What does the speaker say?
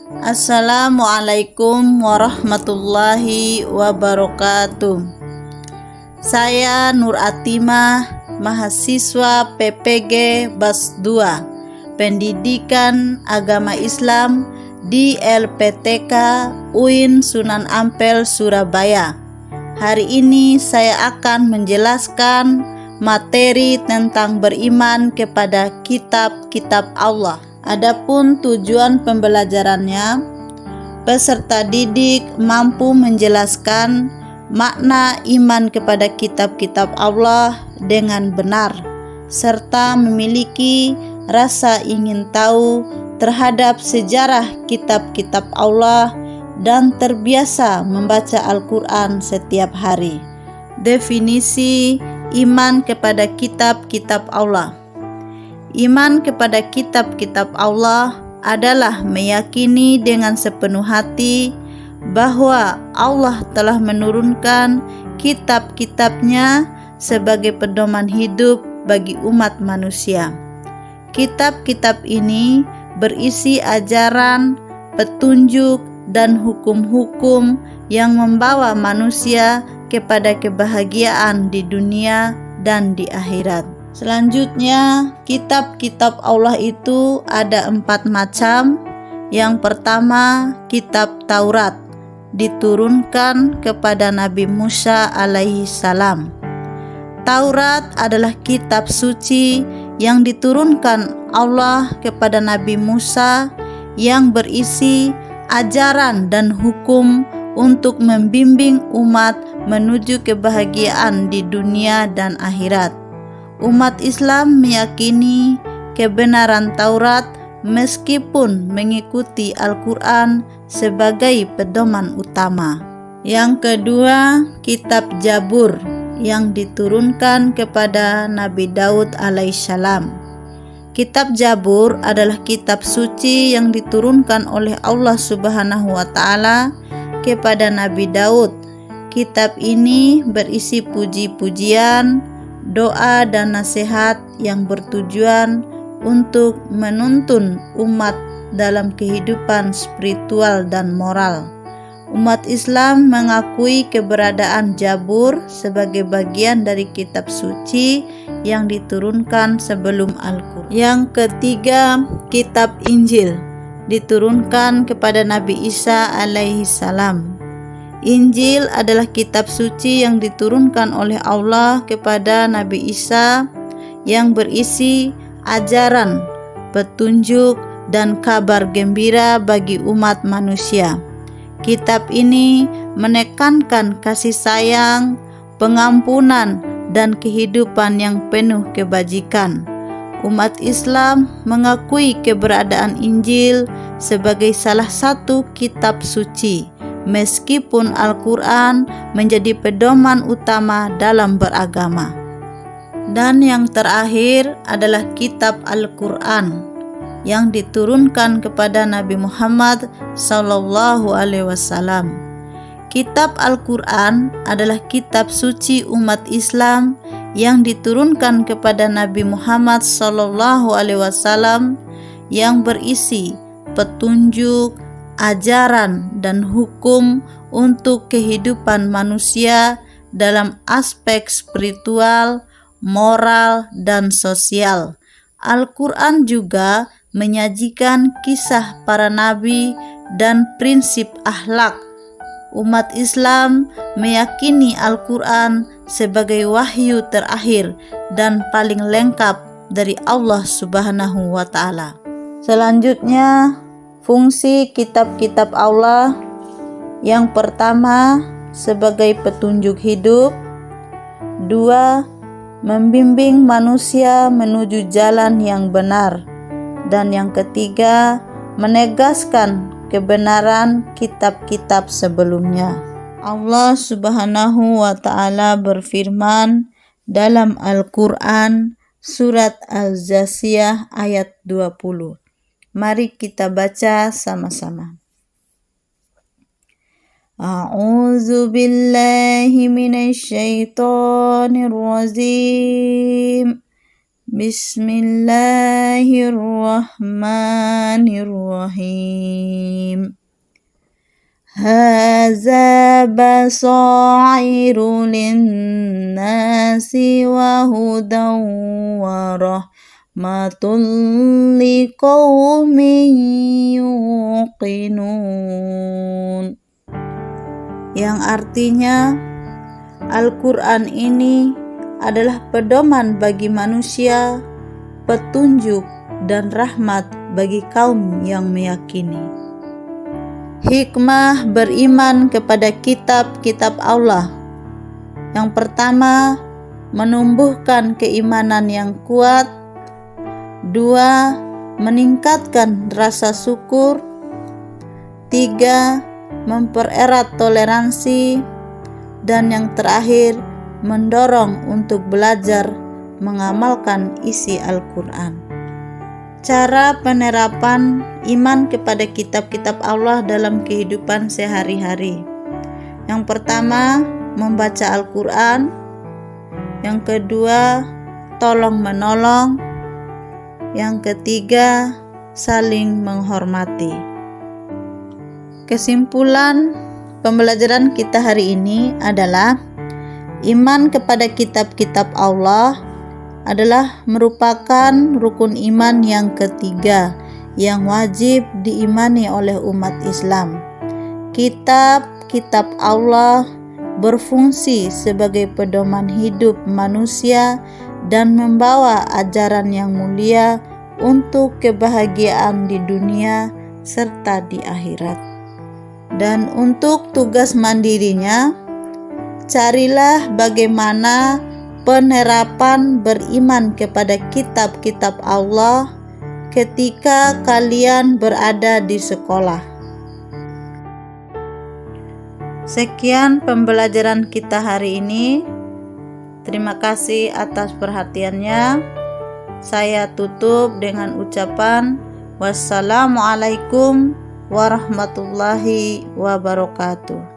Assalamualaikum warahmatullahi wabarakatuh. Saya Nur Atimah, mahasiswa PPG BAS 2, Pendidikan Agama Islam di LPTK UIN Sunan Ampel, Surabaya. Hari ini saya akan menjelaskan materi tentang beriman kepada kitab-kitab Allah. Adapun tujuan pembelajarannya, peserta didik mampu menjelaskan makna iman kepada kitab-kitab Allah dengan benar, serta memiliki rasa ingin tahu terhadap sejarah kitab-kitab Allah dan terbiasa membaca Al-Quran setiap hari. Definisi iman kepada kitab-kitab Allah. Iman kepada kitab-kitab Allah adalah meyakini dengan sepenuh hati bahwa Allah telah menurunkan kitab-kitabnya sebagai pedoman hidup bagi umat manusia. Kitab-kitab ini berisi ajaran, petunjuk, dan hukum-hukum yang membawa manusia kepada kebahagiaan di dunia dan di akhirat. Selanjutnya, kitab-kitab Allah itu ada 4 macam. Yang pertama, kitab Taurat, diturunkan kepada Nabi Musa alaihi salam. Taurat adalah kitab suci yang diturunkan Allah kepada Nabi Musa yang berisi ajaran dan hukum untuk membimbing umat menuju kebahagiaan di dunia dan akhirat. Umat Islam meyakini kebenaran Taurat meskipun mengikuti Al-Quran sebagai pedoman utama. Yang kedua, kitab Zabur yang diturunkan kepada Nabi Daud alaihissalam. Kitab Zabur adalah kitab suci yang diturunkan oleh Allah Subhanahu wa Ta'ala kepada Nabi Daud. Kitab ini berisi puji-pujian, doa dan nasihat yang bertujuan untuk menuntun umat dalam kehidupan spiritual dan moral. Umat Islam mengakui keberadaan Zabur sebagai bagian dari kitab suci yang diturunkan sebelum Al-Quran. Yang ketiga, kitab Injil diturunkan kepada Nabi Isa alaihi salam. Injil adalah kitab suci yang diturunkan oleh Allah kepada Nabi Isa yang berisi ajaran, petunjuk, dan kabar gembira bagi umat manusia. Kitab ini menekankan kasih sayang, pengampunan, dan kehidupan yang penuh kebajikan. Umat Islam mengakui keberadaan Injil sebagai salah satu kitab suci, meskipun Al-Quran menjadi pedoman utama dalam beragama. Dan yang terakhir adalah kitab Al-Quran yang diturunkan kepada Nabi Muhammad SAW. Kitab Al-Quran adalah kitab suci umat Islam yang diturunkan kepada Nabi Muhammad SAW yang berisi petunjuk, ajaran, dan hukum untuk kehidupan manusia dalam aspek spiritual, moral, dan sosial. Al-Quran juga menyajikan kisah para nabi dan prinsip akhlak. Umat Islam meyakini Al-Quran sebagai wahyu terakhir dan paling lengkap dari Allah Subhanahu wa Ta'ala. Selanjutnya, fungsi kitab-kitab Allah. Yang pertama, sebagai petunjuk hidup. 2. Membimbing manusia menuju jalan yang benar. Dan yang ketiga, menegaskan kebenaran kitab-kitab sebelumnya. Allah Subhanahu wa Ta'ala berfirman dalam Al-Quran surat Al-Jasiyah ayat 20. Mari kita baca sama-sama. A'udzu billahi minasyaitonir rajim. Bismillahirrahmanirrahim. هذا بصائر للناس وهدى ورحمة لقوم يوقنون. Yang artinya, Al-Quran ini adalah pedoman bagi manusia, petunjuk dan rahmat bagi kaum yang meyakini. Hikmah beriman kepada kitab-kitab Allah. Yang pertama, menumbuhkan keimanan yang kuat. 2. Meningkatkan rasa syukur. 3. Mempererat toleransi. Dan yang terakhir, mendorong untuk belajar mengamalkan isi Al-Quran. Cara penerapan iman kepada kitab-kitab Allah dalam kehidupan sehari-hari. Yang pertama, membaca Al-Quran. Yang kedua, tolong-menolong. Yang ketiga, saling menghormati. Kesimpulan pembelajaran kita hari ini adalah iman kepada kitab-kitab Allah adalah merupakan rukun iman yang ketiga yang wajib diimani oleh umat Islam. Kitab-kitab Allah berfungsi sebagai pedoman hidup manusia dan membawa ajaran yang mulia untuk kebahagiaan di dunia serta di akhirat. Dan untuk tugas mandirinya, carilah bagaimana penerapan beriman kepada kitab-kitab Allah ketika kalian berada di sekolah. Sekian pembelajaran kita hari ini. Terima kasih atas perhatiannya. Saya tutup dengan ucapan wassalamualaikum warahmatullahi wabarakatuh.